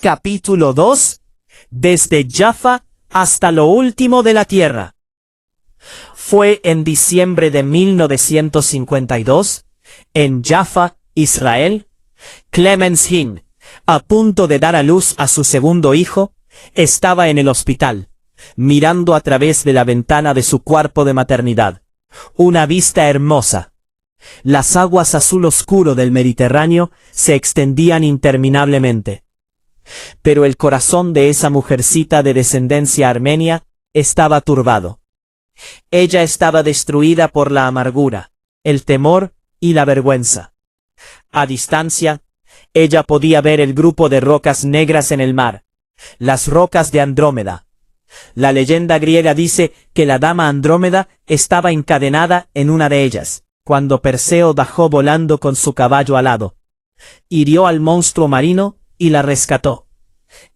Capítulo 2. Desde Jaffa hasta lo último de la tierra. Fue en diciembre de 1952, en Jaffa, Israel, Clemens Hinn, a punto de dar a luz a su segundo hijo, estaba en el hospital, mirando a través de la ventana de su cuarto de maternidad. Una vista hermosa. Las aguas azul oscuro del Mediterráneo se extendían interminablemente. Pero el corazón de esa mujercita de descendencia armenia estaba turbado. Ella estaba destruida por la amargura, el temor y la vergüenza. A distancia, ella podía ver el grupo de rocas negras en el mar, las rocas de Andrómeda. La leyenda griega dice que la dama Andrómeda estaba encadenada en una de ellas, cuando Perseo bajó volando con su caballo alado. Hirió al monstruo marino y la rescató.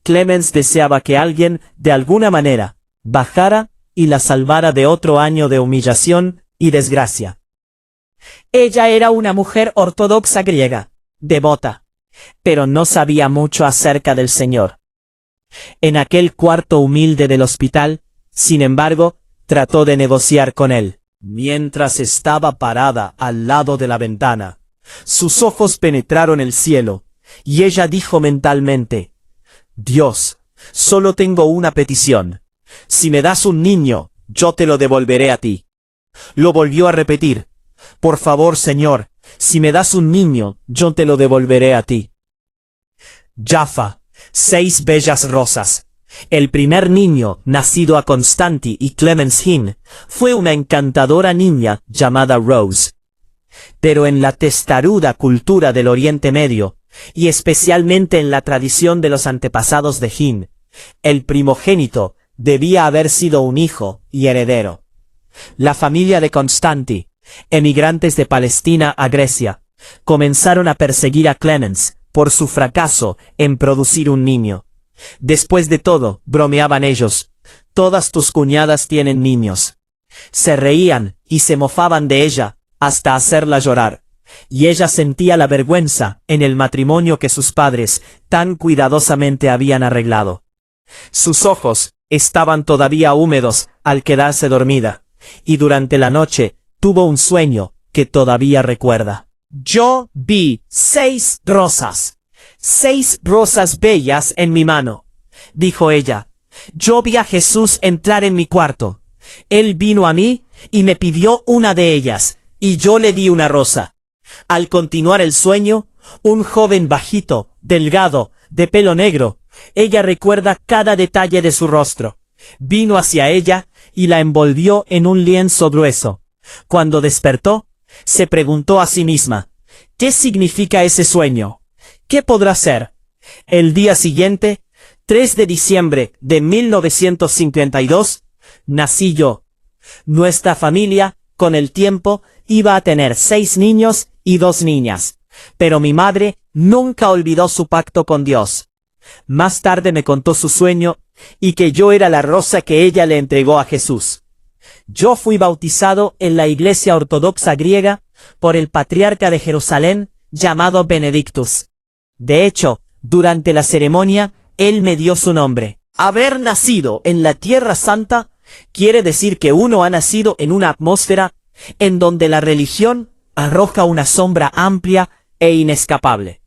Clemens deseaba que alguien, de alguna manera, bajara y la salvara de otro año de humillación y desgracia. Ella era una mujer ortodoxa griega, devota, pero no sabía mucho acerca del Señor. En aquel cuarto humilde del hospital, sin embargo, trató de negociar con él. Mientras estaba parada al lado de la ventana, sus ojos penetraron el cielo, y ella dijo mentalmente: Dios, solo tengo una petición. Si me das un niño, yo te lo devolveré a ti. Lo volvió a repetir: Por favor, Señor, si me das un niño, yo te lo devolveré a ti. Jaffa, 6 bellas rosas. El primer niño, nacido a Constanti y Clemens Hinn, fue una encantadora niña llamada Rose. Pero en la testaruda cultura del Oriente Medio, y especialmente en la tradición de los antepasados de Hinn, el primogénito debía haber sido un hijo y heredero. La familia de Constanti, emigrantes de Palestina a Grecia, comenzaron a perseguir a Clemens por su fracaso en producir un niño. Después de todo, bromeaban ellos, todas tus cuñadas tienen niños. Se reían y se mofaban de ella, hasta hacerla llorar. Y ella sentía la vergüenza en el matrimonio que sus padres tan cuidadosamente habían arreglado. Sus ojos estaban todavía húmedos al quedarse dormida, y durante la noche tuvo un sueño que todavía recuerda. Yo vi 6 rosas. 6 rosas bellas en mi mano, dijo ella. Yo vi a Jesús entrar en mi cuarto. Él vino a mí y me pidió una de ellas, y yo le di una rosa. Al continuar el sueño, un joven bajito, delgado, de pelo negro, ella recuerda cada detalle de su rostro, vino hacia ella y la envolvió en un lienzo grueso. Cuando despertó, se preguntó a sí misma: ¿qué significa ese sueño? ¿Qué podrá ser? El día siguiente, 3 de diciembre de 1952, nací yo. Nuestra familia, con el tiempo, iba a tener 6 niños y 2 niñas, pero mi madre nunca olvidó su pacto con Dios. Más tarde me contó su sueño y que yo era la rosa que ella le entregó a Jesús. Yo fui bautizado en la iglesia ortodoxa griega por el patriarca de Jerusalén llamado Benedictus. De hecho, durante la ceremonia, él me dio su nombre. Haber nacido en la Tierra Santa quiere decir que uno ha nacido en una atmósfera en donde la religión arroja una sombra amplia e inescapable.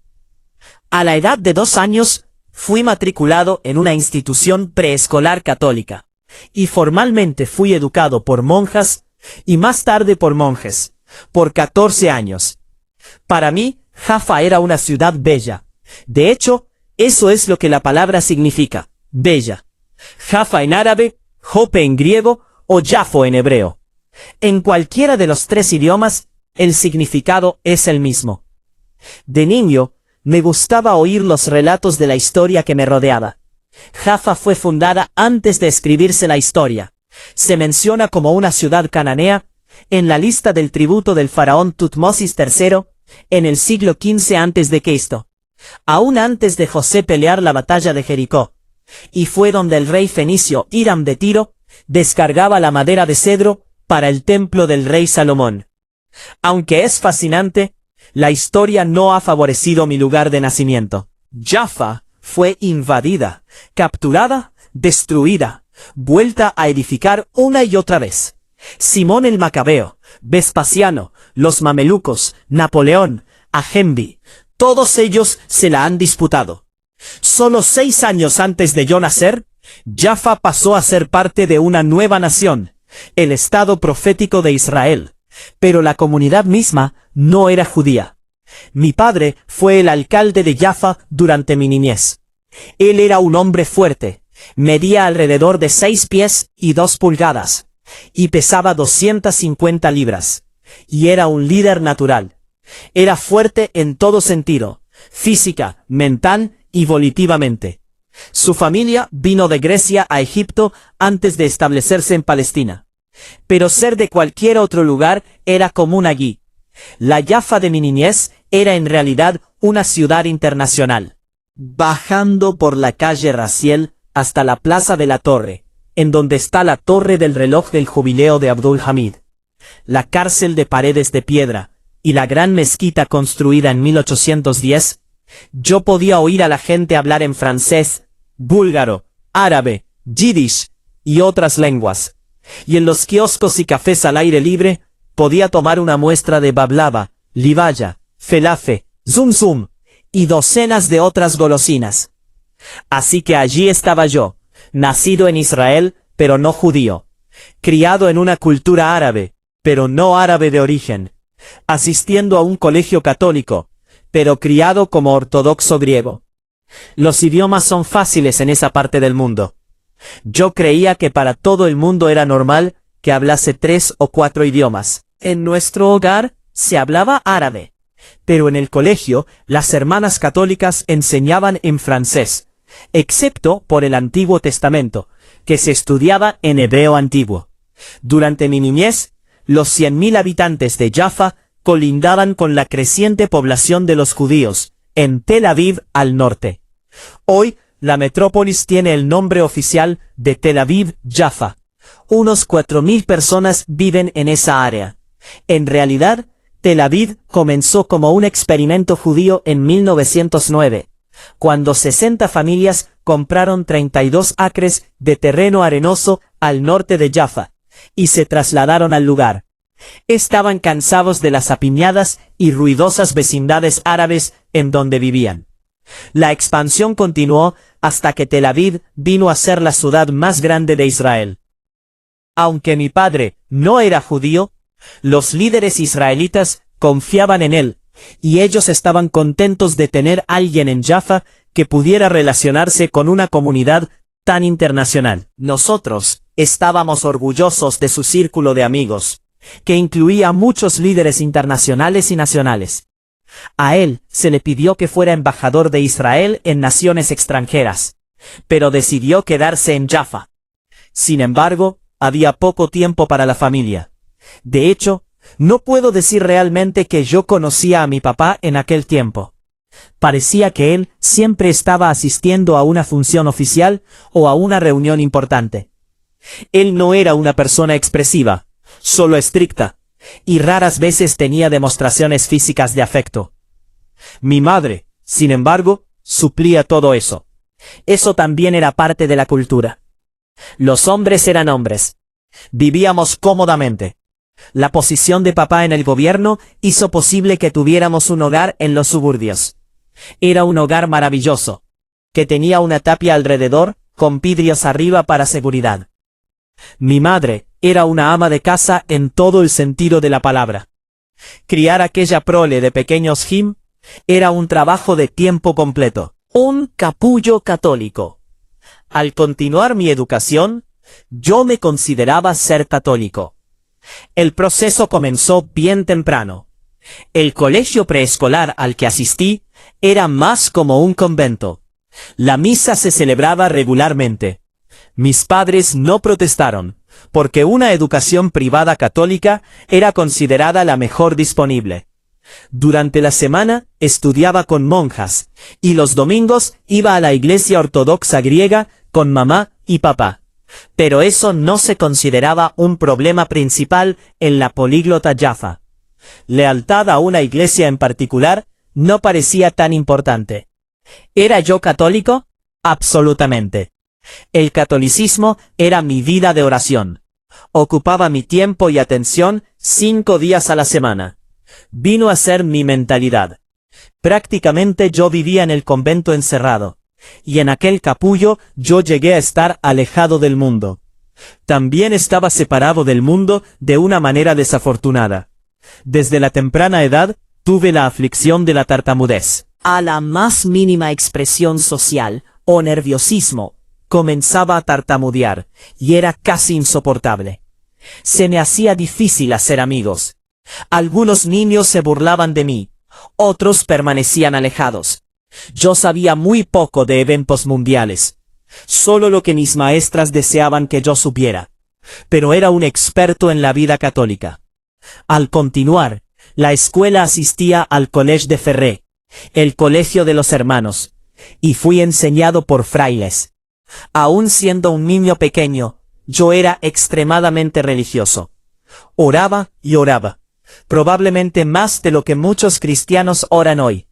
A la edad de 2 años, fui matriculado en una institución preescolar católica, y formalmente fui educado por monjas, y más tarde por monjes, por 14 años. Para mí, Jaffa era una ciudad bella. De hecho, eso es lo que la palabra significa, bella. Jaffa en árabe, Jope en griego o Jafo en hebreo. En cualquiera de los 3 idiomas, el significado es el mismo. De niño, me gustaba oír los relatos de la historia que me rodeaba. Jaffa fue fundada antes de escribirse la historia. Se menciona como una ciudad cananea en la lista del tributo del faraón Tutmosis III en el siglo XV a.C., aún antes de José pelear la batalla de Jericó, y fue donde el rey fenicio Hiram de Tiro descargaba la madera de cedro para el templo del rey Salomón. Aunque es fascinante, la historia no ha favorecido mi lugar de nacimiento. Jaffa fue invadida, capturada, destruida, vuelta a edificar una y otra vez. Simón el Macabeo, Vespasiano, los mamelucos, Napoleón, Agenbi, todos ellos se la han disputado. Solo 6 años antes de yo nacer, Jaffa pasó a ser parte de una nueva nación, el Estado profético de Israel, pero la comunidad misma no era judía. Mi padre fue el alcalde de Jaffa durante mi niñez. Él era un hombre fuerte, medía alrededor de 6 pies y 2 pulgadas, y pesaba 250 libras, y era un líder natural. Era fuerte en todo sentido, física, mental y volitivamente. Su familia vino de Grecia a Egipto antes de establecerse en Palestina. Pero ser de cualquier otro lugar era común allí. La Jaffa de mi niñez era en realidad una ciudad internacional. Bajando por la calle Raziel hasta la Plaza de la Torre, en donde está la torre del reloj del jubileo de Abdul Hamid, la cárcel de paredes de piedra y la gran mezquita construida en 1810, yo podía oír a la gente hablar en francés, búlgaro, árabe, yiddish y otras lenguas. Y en los kioscos y cafés al aire libre, podía tomar una muestra de bablava, libaya, felafe, zum zum, y docenas de otras golosinas. Así que allí estaba yo, nacido en Israel, pero no judío, criado en una cultura árabe, pero no árabe de origen, asistiendo a un colegio católico, pero criado como ortodoxo griego. Los idiomas son fáciles en esa parte del mundo. Yo creía que para todo el mundo era normal que hablase 3 o 4 idiomas. En nuestro hogar se hablaba árabe, pero en el colegio las hermanas católicas enseñaban en francés, excepto por el Antiguo Testamento, que se estudiaba en hebreo antiguo. Durante mi niñez, los 100.000 habitantes de Jaffa colindaban con la creciente población de los judíos, en Tel Aviv al norte. Hoy, la metrópolis tiene el nombre oficial de Tel Aviv-Jaffa. Unos 4.000 personas viven en esa área. En realidad, Tel Aviv comenzó como un experimento judío en 1909, cuando 60 familias compraron 32 acres de terreno arenoso al norte de Jaffa, y se trasladaron al lugar. Estaban cansados de las apiñadas y ruidosas vecindades árabes en donde vivían. La expansión continuó hasta que Tel Aviv vino a ser la ciudad más grande de Israel. Aunque mi padre no era judío, los líderes israelitas confiaban en él, y ellos estaban contentos de tener alguien en Jaffa que pudiera relacionarse con una comunidad tan internacional. Nosotros estábamos orgullosos de su círculo de amigos, que incluía muchos líderes internacionales y nacionales. A él se le pidió que fuera embajador de Israel en naciones extranjeras, pero decidió quedarse en Jaffa. Sin embargo, había poco tiempo para la familia. De hecho, no puedo decir realmente que yo conocía a mi papá en aquel tiempo. Parecía que él siempre estaba asistiendo a una función oficial o a una reunión importante. Él no era una persona expresiva, solo estricta, y raras veces tenía demostraciones físicas de afecto. Mi madre, sin embargo, suplía todo eso. Eso también era parte de la cultura. Los hombres eran hombres. Vivíamos cómodamente. La posición de papá en el gobierno hizo posible que tuviéramos un hogar en los suburbios. Era un hogar maravilloso, que tenía una tapia alrededor, con vidrios arriba para seguridad. Mi madre era una ama de casa en todo el sentido de la palabra. Criar aquella prole de pequeños Jim era un trabajo de tiempo completo, un capullo católico. Al continuar mi educación, yo me consideraba ser católico. El proceso comenzó bien temprano. El colegio preescolar al que asistí era más como un convento. La misa se celebraba regularmente. Mis padres no protestaron, porque una educación privada católica era considerada la mejor disponible. Durante la semana estudiaba con monjas, y los domingos iba a la iglesia ortodoxa griega con mamá y papá. Pero eso no se consideraba un problema principal en la políglota Jaffa. Lealtad a una iglesia en particular no parecía tan importante. ¿Era yo católico? Absolutamente. El catolicismo era mi vida de oración. Ocupaba mi tiempo y atención 5 días a la semana. Vino a ser mi mentalidad. Prácticamente yo vivía en el convento encerrado, y en aquel capullo yo llegué a estar alejado del mundo. También estaba separado del mundo de una manera desafortunada. Desde la temprana edad tuve la aflicción de la tartamudez. A la más mínima expresión social o nerviosismo, comenzaba a tartamudear, y era casi insoportable. Se me hacía difícil hacer amigos. Algunos niños se burlaban de mí, otros permanecían alejados. Yo sabía muy poco de eventos mundiales, solo lo que mis maestras deseaban que yo supiera, pero era un experto en la vida católica. Al continuar, la escuela asistía al Collège de Ferré, el colegio de los hermanos, y fui enseñado por frailes. Aún siendo un niño pequeño, yo era extremadamente religioso. Oraba y oraba, probablemente más de lo que muchos cristianos oran hoy.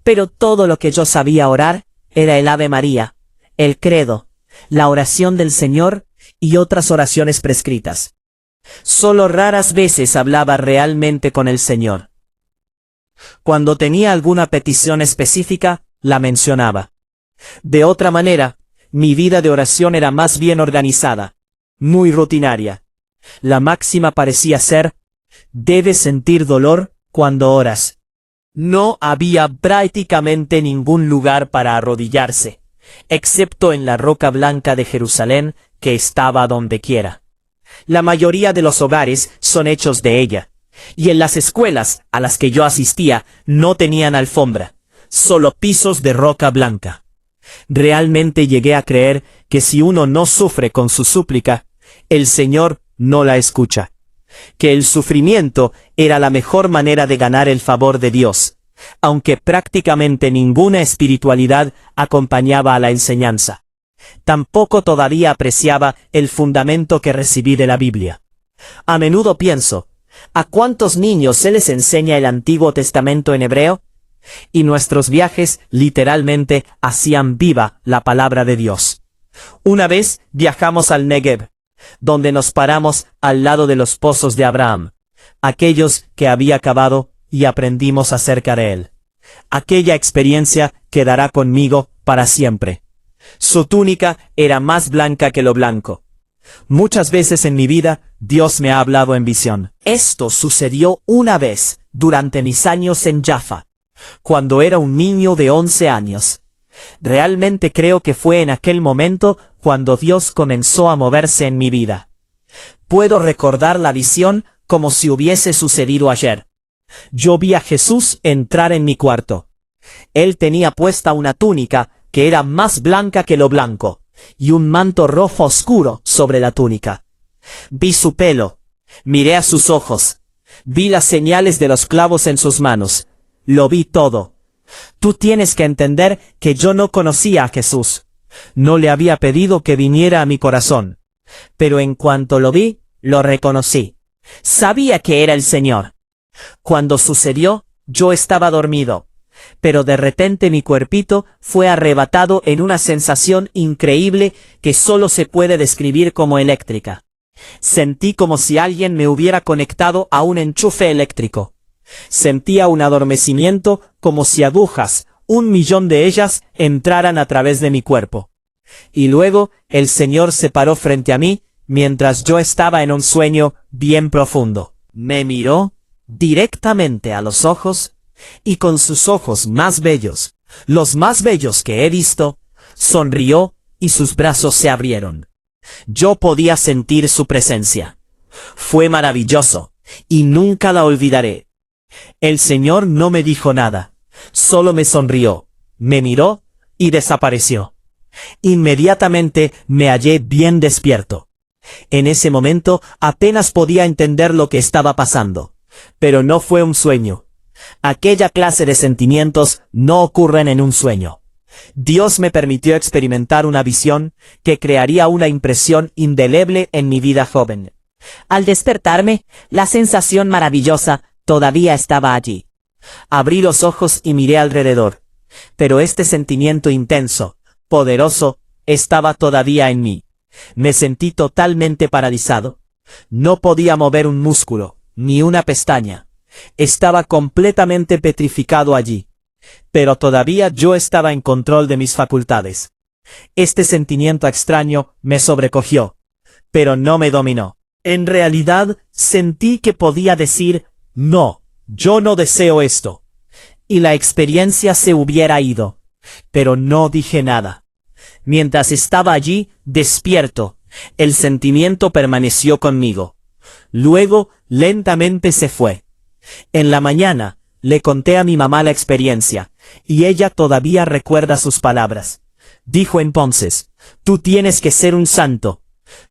Pero todo lo que yo sabía orar era el Ave María, el Credo, la oración del Señor y otras oraciones prescritas. Solo raras veces hablaba realmente con el Señor. Cuando tenía alguna petición específica, la mencionaba. De otra manera, mi vida de oración era más bien organizada, muy rutinaria. La máxima parecía ser: debes sentir dolor cuando oras. No había prácticamente ningún lugar para arrodillarse, excepto en la roca blanca de Jerusalén, que estaba donde quiera. La mayoría de los hogares son hechos de ella, y en las escuelas a las que yo asistía no tenían alfombra, solo pisos de roca blanca. Realmente llegué a creer que si uno no sufre con su súplica, el Señor no la escucha. Que el sufrimiento era la mejor manera de ganar el favor de Dios, aunque prácticamente ninguna espiritualidad acompañaba a la enseñanza. Tampoco todavía apreciaba el fundamento que recibí de la Biblia. A menudo pienso, ¿a cuántos niños se les enseña el Antiguo Testamento en hebreo? Y nuestros viajes literalmente hacían viva la palabra de Dios. Una vez viajamos al Negev, donde nos paramos al lado de los pozos de Abraham, aquellos que había cavado, y aprendimos acerca de él. Aquella experiencia quedará conmigo para siempre. Su túnica era más blanca que lo blanco. Muchas veces en mi vida, Dios me ha hablado en visión. Esto sucedió una vez durante mis años en Jaffa, cuando era un niño de 11 años. Realmente creo que fue en aquel momento cuando Dios comenzó a moverse en mi vida. Puedo recordar la visión como si hubiese sucedido ayer. Yo vi a Jesús entrar en mi cuarto. Él tenía puesta una túnica que era más blanca que lo blanco, y un manto rojo oscuro sobre la túnica. Vi su pelo, miré a sus ojos, vi las señales de los clavos en sus manos, lo vi todo. Tú tienes que entender que yo no conocía a Jesús. No le había pedido que viniera a mi corazón. Pero en cuanto lo vi, lo reconocí. Sabía que era el Señor. Cuando sucedió, yo estaba dormido, pero de repente mi cuerpito fue arrebatado en una sensación increíble que solo se puede describir como eléctrica. Sentí como si alguien me hubiera conectado a un enchufe eléctrico. Sentía un adormecimiento como si agujas, 1.000.000 de ellas, entraran a través de mi cuerpo. Y luego el Señor se paró frente a mí, mientras yo estaba en un sueño bien profundo. Me miró directamente a los ojos, y con sus ojos más bellos, los más bellos que he visto, sonrió y sus brazos se abrieron. Yo podía sentir su presencia. Fue maravilloso, y nunca la olvidaré. El Señor no me dijo nada, solo me sonrió, me miró y desapareció. Inmediatamente me hallé bien despierto. En ese momento apenas podía entender lo que estaba pasando, pero no fue un sueño. Aquella clase de sentimientos no ocurren en un sueño. Dios me permitió experimentar una visión que crearía una impresión indeleble en mi vida joven. Al despertarme, la sensación maravillosa todavía estaba allí. Abrí los ojos y miré alrededor. Pero este sentimiento intenso, poderoso, estaba todavía en mí. Me sentí totalmente paralizado. No podía mover un músculo, ni una pestaña. Estaba completamente petrificado allí. Pero todavía yo estaba en control de mis facultades. Este sentimiento extraño me sobrecogió, pero no me dominó. En realidad, sentí que podía decir, no, yo no deseo esto. Y la experiencia se hubiera ido. Pero no dije nada. Mientras estaba allí, despierto, el sentimiento permaneció conmigo. Luego, lentamente se fue. En la mañana, le conté a mi mamá la experiencia, y ella todavía recuerda sus palabras. Dijo entonces, tú tienes que ser un santo.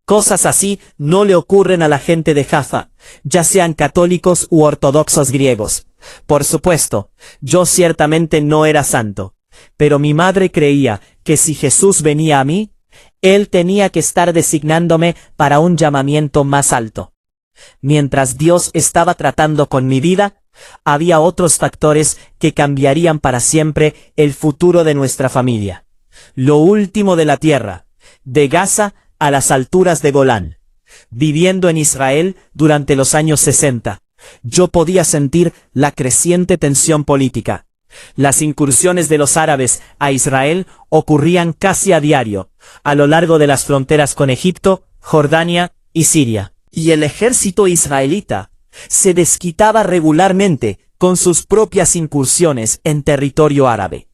Cosas así no le ocurren a la gente de Jaffa, ya sean católicos u ortodoxos griegos. Por supuesto, yo ciertamente no era santo, pero mi madre creía que si Jesús venía a mí, Él tenía que estar designándome para un llamamiento más alto. Mientras Dios estaba tratando con mi vida, había otros factores que cambiarían para siempre el futuro de nuestra familia. Lo último de la tierra, de Gaza a las alturas de Golán. Viviendo en Israel durante los años 60, yo podía sentir la creciente tensión política. Las incursiones de los árabes a Israel ocurrían casi a diario, a lo largo de las fronteras con Egipto, Jordania y Siria. Y el ejército israelita se desquitaba regularmente con sus propias incursiones en territorio árabe.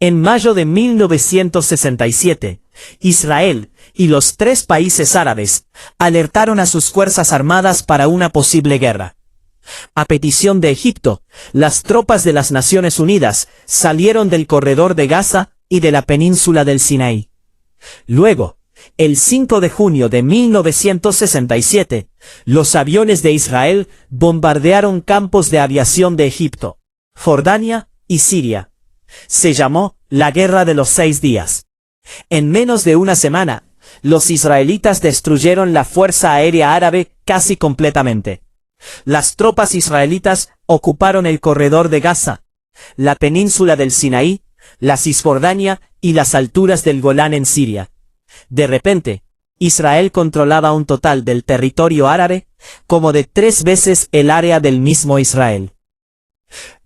En mayo de 1967, Israel y los 3 países árabes alertaron a sus fuerzas armadas para una posible guerra. A petición de Egipto, las tropas de las Naciones Unidas salieron del corredor de Gaza y de la península del Sinaí. Luego, el 5 de junio de 1967, los aviones de Israel bombardearon campos de aviación de Egipto, Jordania y Siria. Se llamó la Guerra de los 6 días. En menos de una semana, los israelitas destruyeron la fuerza aérea árabe casi completamente. Las tropas israelitas ocuparon el corredor de Gaza, la península del Sinaí, la Cisjordania y las alturas del Golán en Siria. De repente, Israel controlaba un total del territorio árabe como de 3 veces el área del mismo Israel.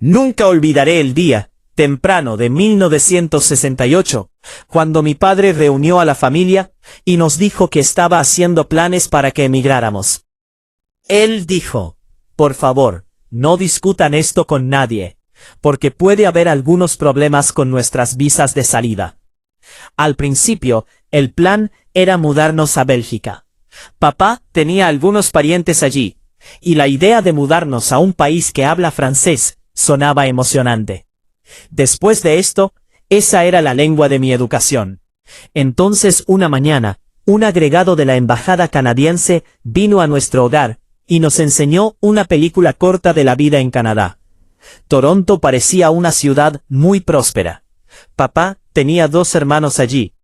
Nunca olvidaré el día, temprano de 1968, cuando mi padre reunió a la familia y nos dijo que estaba haciendo planes para que emigráramos. Él dijo, por favor, no discutan esto con nadie, porque puede haber algunos problemas con nuestras visas de salida. Al principio, el plan era mudarnos a Bélgica. Papá tenía algunos parientes allí, y la idea de mudarnos a un país que habla francés sonaba emocionante. Después de esto, esa era la lengua de mi educación. Entonces una mañana, un agregado de la embajada canadiense vino a nuestro hogar y nos enseñó una película corta de la vida en Canadá. Toronto parecía una ciudad muy próspera. Papá tenía 2 hermanos allí,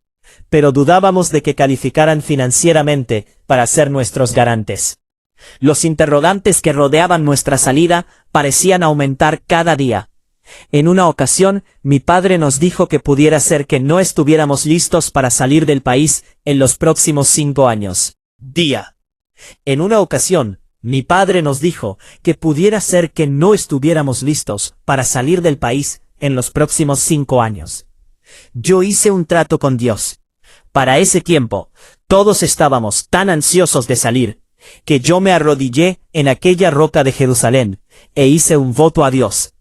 pero dudábamos de que calificaran financieramente para ser nuestros garantes. Los interrogantes que rodeaban nuestra salida parecían aumentar cada día. En una ocasión, mi padre nos dijo que pudiera ser que no estuviéramos listos para salir del país en los próximos 5 años. En una ocasión, mi padre nos dijo que pudiera ser que no estuviéramos listos para salir del país en los próximos 5 años. Yo hice un trato con Dios. Para ese tiempo, todos estábamos tan ansiosos de salir, que yo me arrodillé en aquella roca de Jerusalén, e hice un voto a Dios.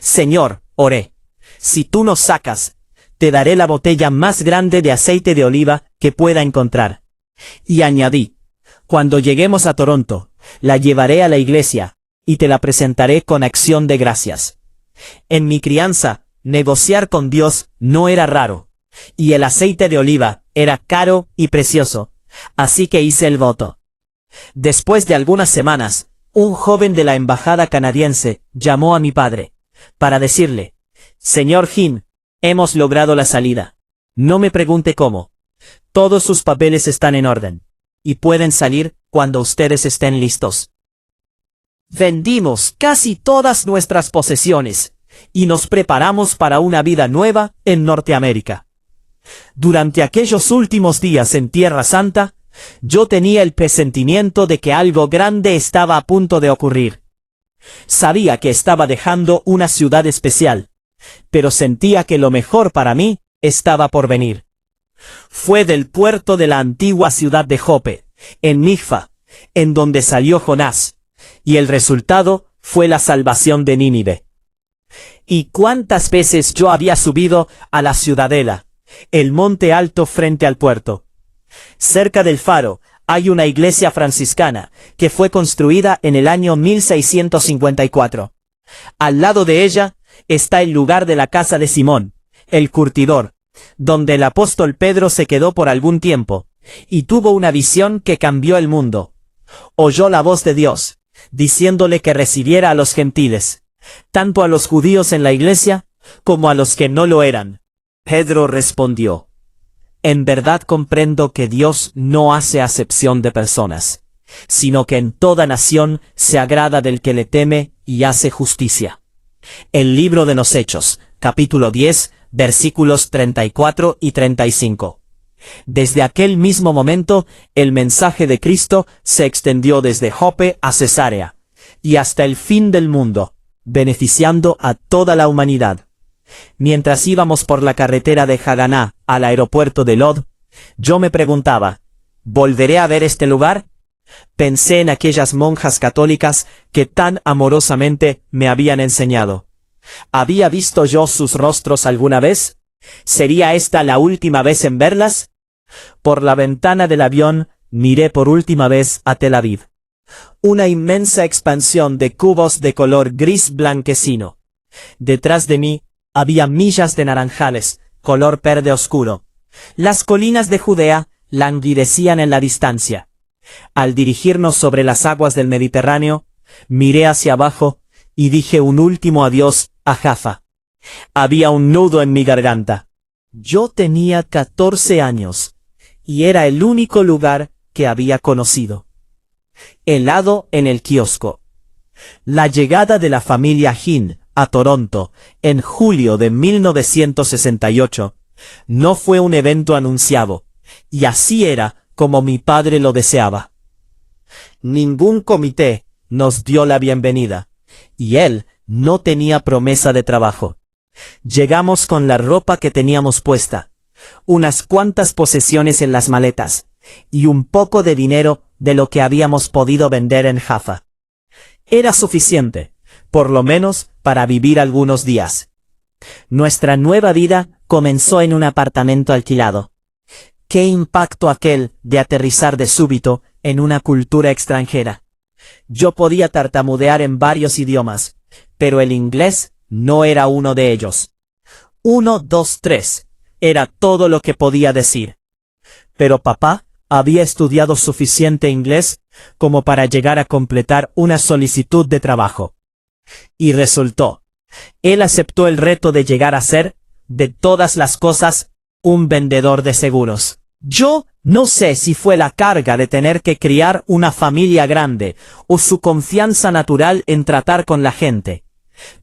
Señor, oré, si tú nos sacas, te daré la botella más grande de aceite de oliva que pueda encontrar. Y añadí, cuando lleguemos a Toronto, la llevaré a la iglesia, y te la presentaré con acción de gracias. En mi crianza, negociar con Dios no era raro, y el aceite de oliva era caro y precioso, así que hice el voto. Después de algunas semanas, un joven de la embajada canadiense llamó a mi padre, para decirle, Señor Jin, hemos logrado la salida. No me pregunte cómo. Todos sus papeles están en orden, y pueden salir cuando ustedes estén listos. Vendimos casi todas nuestras posesiones, y nos preparamos para una vida nueva en Norteamérica. Durante aquellos últimos días en Tierra Santa, yo tenía el presentimiento de que algo grande estaba a punto de ocurrir. Sabía que estaba dejando una ciudad especial, pero sentía que lo mejor para mí estaba por venir. Fue del puerto de la antigua ciudad de Jope, en Migfa, en donde salió Jonás, y el resultado fue la salvación de Nínive. ¿Y cuántas veces yo había subido a la ciudadela, el monte alto frente al puerto? Cerca del faro hay una iglesia franciscana que fue construida en el año 1654. Al lado de ella está el lugar de la casa de Simón, el curtidor, donde el apóstol Pedro se quedó por algún tiempo, y tuvo una visión que cambió el mundo. Oyó la voz de Dios, diciéndole que recibiera a los gentiles, tanto a los judíos en la iglesia, como a los que no lo eran. Pedro respondió: en verdad comprendo que Dios no hace acepción de personas, sino que en toda nación se agrada del que le teme y hace justicia. El libro de los Hechos, capítulo 10, versículos 34 y 35. Desde aquel mismo momento, el mensaje de Cristo se extendió desde Jope a Cesarea, y hasta el fin del mundo, beneficiando a toda la humanidad. Mientras íbamos por la carretera de Haganá al aeropuerto de Lod, yo me preguntaba, ¿volveré a ver este lugar? Pensé en aquellas monjas católicas que tan amorosamente me habían enseñado. ¿Había visto yo sus rostros alguna vez? ¿Sería esta la última vez en verlas? Por la ventana del avión miré por última vez a Tel Aviv. Una inmensa expansión de cubos de color gris blanquecino. Detrás de mí había millas de naranjales, color verde oscuro. Las colinas de Judea languidecían en la distancia. Al dirigirnos sobre las aguas del Mediterráneo, miré hacia abajo y dije un último adiós a Jaffa. Había un nudo en mi garganta. Yo tenía 14 años, y era el único lugar que había conocido. Helado en el kiosco. La llegada de la familia Hin a Toronto en julio de 1968 no fue un evento anunciado, y así era como mi padre lo deseaba. Ningún comité nos dio la bienvenida, y él no tenía promesa de trabajo. Llegamos con la ropa que teníamos puesta, unas cuantas posesiones en las maletas, y un poco de dinero de lo que habíamos podido vender en Jaffa. Era suficiente, por lo menos, para vivir algunos días. Nuestra nueva vida comenzó en un apartamento alquilado. ¡Qué impacto aquel de aterrizar de súbito en una cultura extranjera! Yo podía tartamudear en varios idiomas, pero el inglés no era uno de ellos. 1, 2, 3 era todo lo que podía decir. Pero papá había estudiado suficiente inglés como para llegar a completar una solicitud de trabajo. Y resultó. Él aceptó el reto de llegar a ser, de todas las cosas, un vendedor de seguros. Yo no sé si fue la carga de tener que criar una familia grande o su confianza natural en tratar con la gente,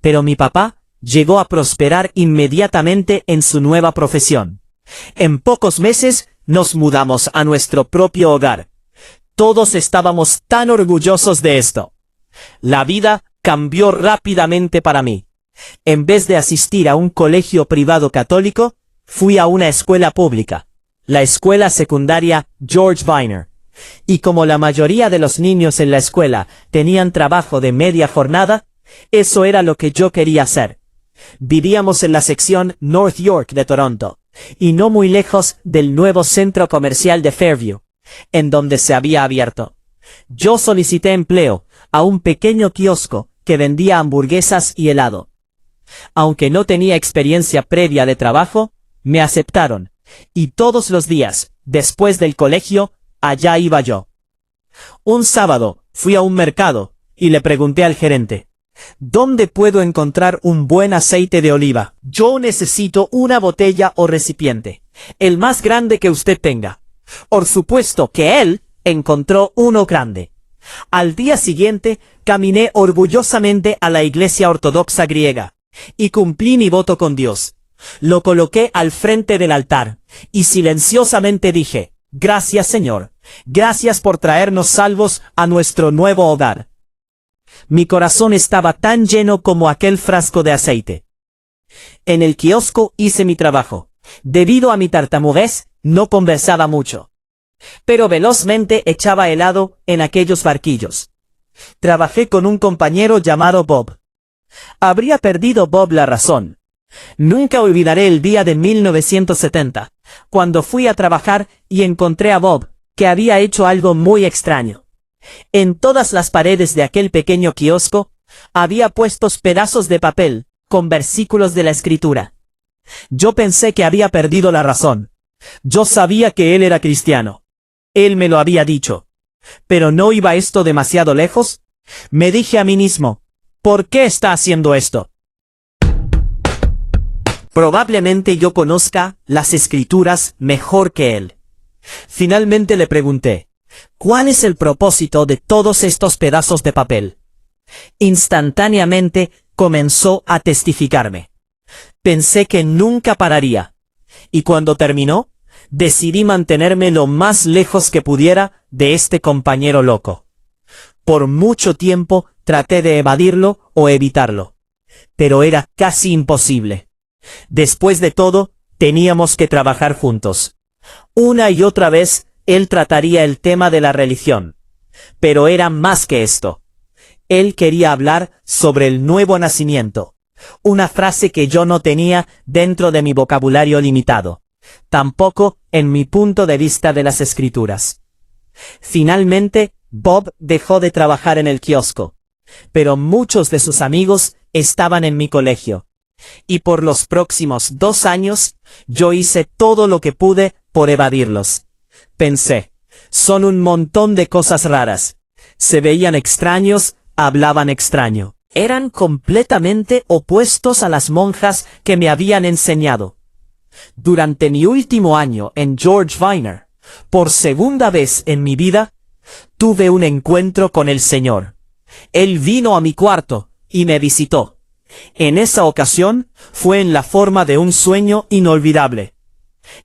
pero mi papá llegó a prosperar inmediatamente en su nueva profesión. En pocos meses nos mudamos a nuestro propio hogar. Todos estábamos tan orgullosos de esto. La vida cambió rápidamente para mí. En vez de asistir a un colegio privado católico, fui a una escuela pública, la escuela secundaria George Viner. Y como la mayoría de los niños en la escuela tenían trabajo de media jornada, eso era lo que yo quería hacer. Vivíamos en la sección North York de Toronto, y no muy lejos del nuevo centro comercial de Fairview, en donde se había abierto. Yo solicité empleo a un pequeño kiosco que vendía hamburguesas y helado. Aunque no tenía experiencia previa de trabajo, me aceptaron, y todos los días, después del colegio, allá iba yo. Un sábado, fui a un mercado, y le pregunté al gerente, ¿dónde puedo encontrar un buen aceite de oliva? Yo necesito una botella o recipiente, el más grande que usted tenga. Por supuesto que él encontró uno grande. Al día siguiente, caminé orgullosamente a la iglesia ortodoxa griega, y cumplí mi voto con Dios. Lo coloqué al frente del altar, y silenciosamente dije: gracias, Señor, gracias por traernos salvos a nuestro nuevo hogar. Mi corazón estaba tan lleno como aquel frasco de aceite. En el kiosco hice mi trabajo. Debido a mi tartamudez, no conversaba mucho, pero velozmente echaba helado en aquellos barquillos. Trabajé con un compañero llamado Bob. Habría perdido Bob la razón. Nunca olvidaré el día de 1970, cuando fui a trabajar y encontré a Bob, que había hecho algo muy extraño. En todas las paredes de aquel pequeño kiosco, había puestos pedazos de papel, con versículos de la Escritura. Yo pensé que había perdido la razón. Yo sabía que él era cristiano. Él me lo había dicho. Pero ¿no iba esto demasiado lejos? Me dije a mí mismo: ¿por qué está haciendo esto? Probablemente yo conozca las Escrituras mejor que él. Finalmente le pregunté: ¿cuál es el propósito de todos estos pedazos de papel? Instantáneamente comenzó a testificarme. Pensé que nunca pararía, y cuando terminó, decidí mantenerme lo más lejos que pudiera de este compañero loco. Por mucho tiempo traté de evadirlo o evitarlo, pero era casi imposible. Después de todo, teníamos que trabajar juntos. Una y otra vez, él trataría el tema de la religión. Pero era más que esto. Él quería hablar sobre el nuevo nacimiento. Una frase que yo no tenía dentro de mi vocabulario limitado. Tampoco en mi punto de vista de las Escrituras. Finalmente, Bob dejó de trabajar en el kiosco. Pero muchos de sus amigos estaban en mi colegio. Y por los próximos 2 años, yo hice todo lo que pude por evadirlos. Pensé: son un montón de cosas raras. Se veían extraños, hablaban extraño. Eran completamente opuestos a las monjas que me habían enseñado. Durante mi último año en George Viner, por segunda vez en mi vida, tuve un encuentro con el Señor. Él vino a mi cuarto y me visitó. En esa ocasión fue en la forma de un sueño inolvidable.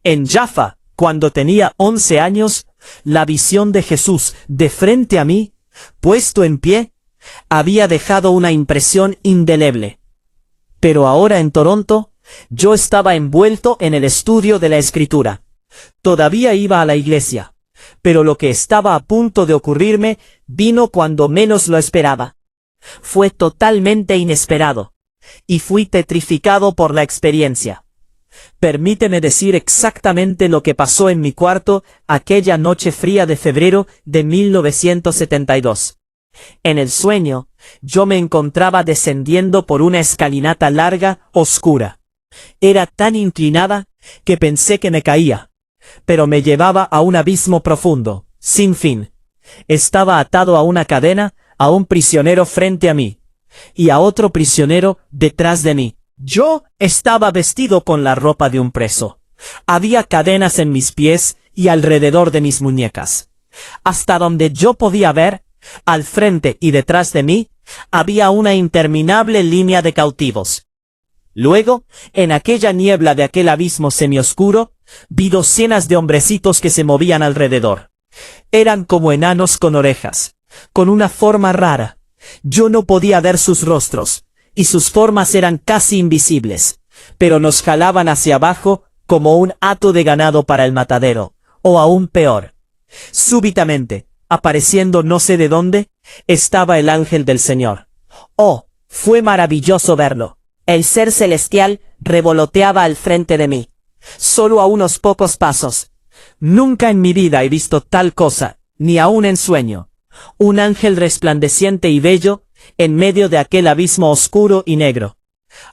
En Jaffa, cuando tenía 11 años, la visión de Jesús de frente a mí, puesto en pie, había dejado una impresión indeleble. Pero ahora en Toronto, yo estaba envuelto en el estudio de la Escritura. Todavía iba a la iglesia, pero lo que estaba a punto de ocurrirme vino cuando menos lo esperaba. Fue totalmente inesperado, y fui petrificado por la experiencia. Permíteme decir exactamente lo que pasó en mi cuarto aquella noche fría de febrero de 1972. En el sueño, yo me encontraba descendiendo por una escalinata larga, oscura. Era tan inclinada que pensé que me caía, pero me llevaba a un abismo profundo, sin fin. Estaba atado a una cadena, a un prisionero frente a mí, y a otro prisionero detrás de mí. Yo estaba vestido con la ropa de un preso. Había cadenas en mis pies y alrededor de mis muñecas. Hasta donde yo podía ver, al frente y detrás de mí, había una interminable línea de cautivos. Luego, en aquella niebla de aquel abismo semioscuro, vi docenas de hombrecitos que se movían alrededor. Eran como enanos con orejas, con una forma rara. Yo no podía ver sus rostros, y sus formas eran casi invisibles, pero nos jalaban hacia abajo como un hato de ganado para el matadero, o aún peor. Súbitamente, apareciendo no sé de dónde, estaba el ángel del Señor. Oh, fue maravilloso verlo. El ser celestial revoloteaba al frente de mí, solo a unos pocos pasos. Nunca en mi vida he visto tal cosa, ni aun en sueño. Un ángel resplandeciente y bello, en medio de aquel abismo oscuro y negro.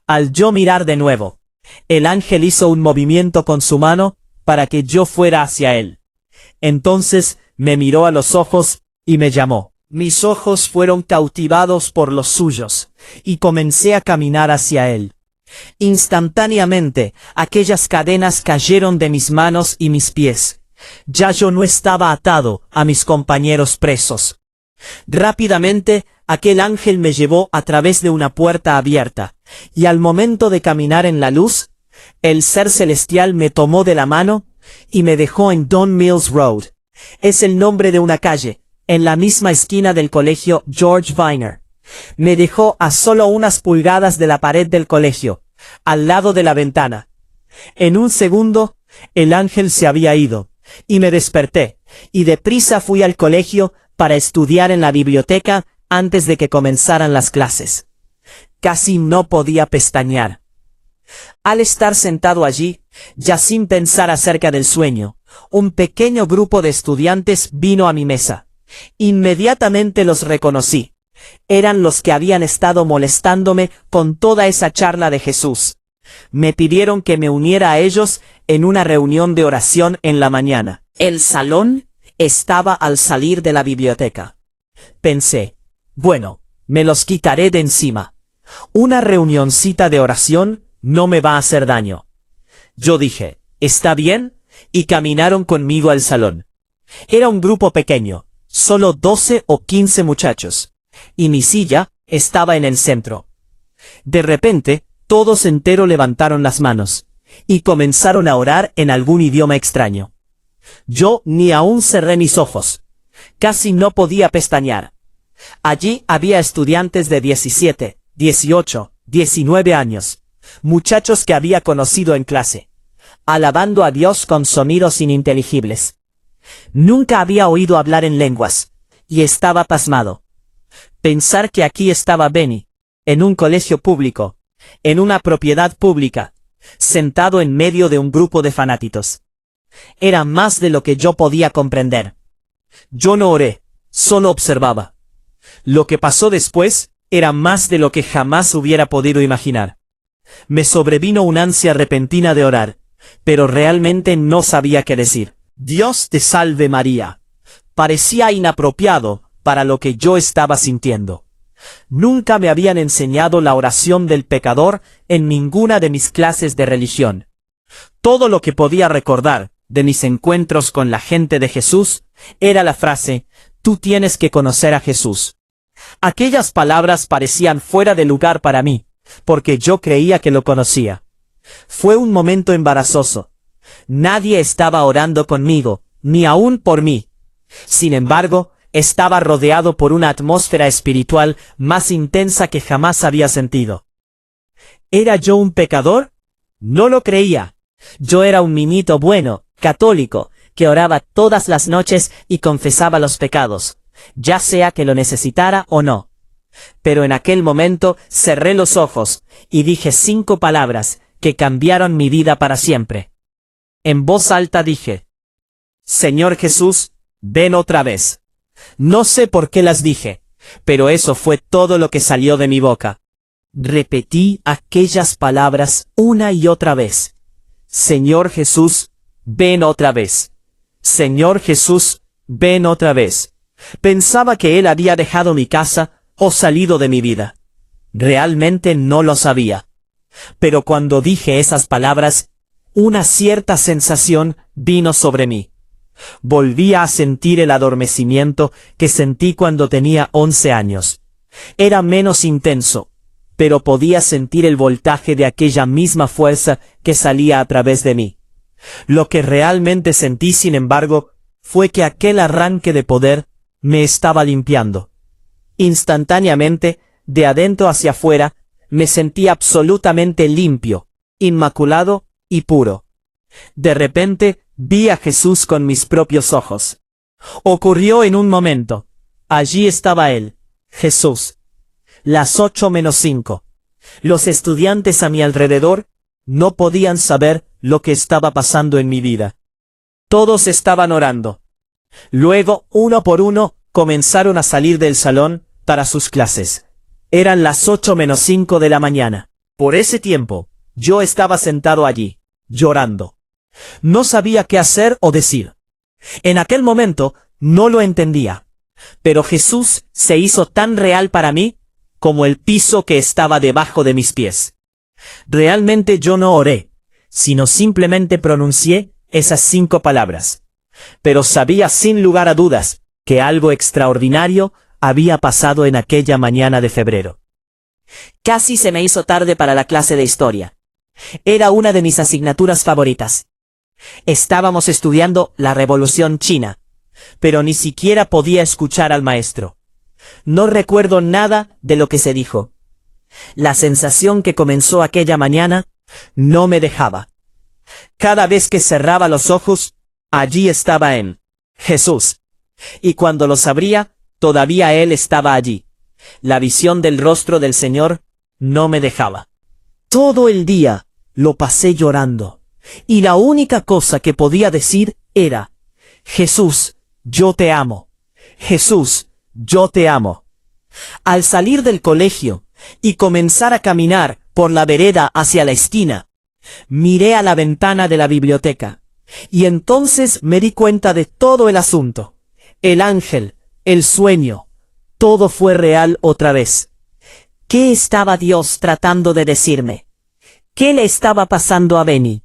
Al yo mirar de nuevo, el ángel hizo un movimiento con su mano para que yo fuera hacia él. Entonces me miró a los ojos y me llamó. Mis ojos fueron cautivados por los suyos, y comencé a caminar hacia él. Instantáneamente, aquellas cadenas cayeron de mis manos y mis pies. Ya yo no estaba atado a mis compañeros presos. Rápidamente aquel ángel me llevó a través de una puerta abierta, y al momento de caminar en la luz, el ser celestial me tomó de la mano y me dejó en Don Mills Road. Es el nombre de una calle, en la misma esquina del colegio George Viner. Me dejó a solo unas pulgadas de la pared del colegio, al lado de la ventana. En un segundo, el ángel se había ido, y me desperté, y deprisa fui al colegio para estudiar en la biblioteca antes de que comenzaran las clases. Casi no podía pestañear. Al estar sentado allí, ya sin pensar acerca del sueño, un pequeño grupo de estudiantes vino a mi mesa. Inmediatamente los reconocí. Eran los que habían estado molestándome con toda esa charla de Jesús. Me pidieron que me uniera a ellos en una reunión de oración en la mañana. El salón estaba al salir de la biblioteca. Pensé, bueno, me los quitaré de encima. Una reunioncita de oración no me va a hacer daño. Yo dije, ¿está bien? Y caminaron conmigo al salón. Era un grupo pequeño, solo 12 o 15 muchachos, y mi silla estaba en el centro. De repente, todos entero levantaron las manos, y comenzaron a orar en algún idioma extraño. Yo ni aún cerré mis ojos. Casi no podía pestañear. Allí había estudiantes de 17, 18, 19 años, muchachos que había conocido en clase, alabando a Dios con sonidos ininteligibles. Nunca había oído hablar en lenguas, y estaba pasmado. Pensar que aquí estaba Benny, en un colegio público, en una propiedad pública, sentado en medio de un grupo de fanáticos. Era más de lo que yo podía comprender. Yo no oré, solo observaba. Lo que pasó después era más de lo que jamás hubiera podido imaginar. Me sobrevino una ansia repentina de orar, pero realmente no sabía qué decir. Dios te salve María. Parecía inapropiado para lo que yo estaba sintiendo. Nunca me habían enseñado la oración del pecador en ninguna de mis clases de religión. Todo lo que podía recordar de mis encuentros con la gente de Jesús era la frase, tú tienes que conocer a Jesús. Aquellas palabras parecían fuera de lugar para mí, porque yo creía que lo conocía. Fue un momento embarazoso. Nadie estaba orando conmigo, ni aún por mí. Sin embargo, estaba rodeado por una atmósfera espiritual más intensa que jamás había sentido. ¿Era yo un pecador? No lo creía. Yo era un niñito bueno, católico, que oraba todas las noches y confesaba los pecados, ya sea que lo necesitara o no. Pero en aquel momento cerré los ojos y dije 5 palabras que cambiaron mi vida para siempre. En voz alta dije, Señor Jesús, ven otra vez. No sé por qué las dije, pero eso fue todo lo que salió de mi boca. Repetí aquellas palabras una y otra vez. Señor Jesús, ven otra vez. Señor Jesús, ven otra vez. Pensaba que él había dejado mi casa o salido de mi vida. Realmente no lo sabía. Pero cuando dije esas palabras, una cierta sensación vino sobre mí. Volví a sentir el adormecimiento que sentí cuando tenía 11 años. Era menos intenso, pero podía sentir el voltaje de aquella misma fuerza que salía a través de mí. Lo que realmente sentí, sin embargo, fue que aquel arranque de poder me estaba limpiando. Instantáneamente, de adentro hacia afuera, me sentí absolutamente limpio, inmaculado y puro. De repente, vi a Jesús con mis propios ojos. Ocurrió en un momento. Allí estaba él, Jesús. Las 8:05. Los estudiantes a mi alrededor no podían saber lo que estaba pasando en mi vida. Todos estaban orando. Luego, uno por uno, comenzaron a salir del salón para sus clases. Eran las 8:05 de la mañana. Por ese tiempo, yo estaba sentado allí, llorando. No sabía qué hacer o decir. En aquel momento, no lo entendía. Pero Jesús se hizo tan real para mí como el piso que estaba debajo de mis pies. Realmente yo no oré, sino simplemente pronuncié esas 5 palabras. Pero sabía sin lugar a dudas que algo extraordinario había pasado en aquella mañana de febrero. Casi se me hizo tarde para la clase de historia. Era una de mis asignaturas favoritas. Estábamos estudiando la Revolución China, pero ni siquiera podía escuchar al maestro. No recuerdo nada de lo que se dijo. La sensación que comenzó aquella mañana no me dejaba. Cada vez que cerraba los ojos, allí estaba en Jesús. Y cuando los abría, todavía Él estaba allí. La visión del rostro del Señor no me dejaba. Todo el día lo pasé llorando, y la única cosa que podía decir era: Jesús, yo te amo. Jesús, yo te amo. Al salir del colegio y comenzar a caminar por la vereda hacia la esquina, miré a la ventana de la biblioteca, y entonces me di cuenta de todo el asunto. El ángel, el sueño, todo fue real otra vez. ¿Qué estaba Dios tratando de decirme? ¿Qué le estaba pasando a Benny?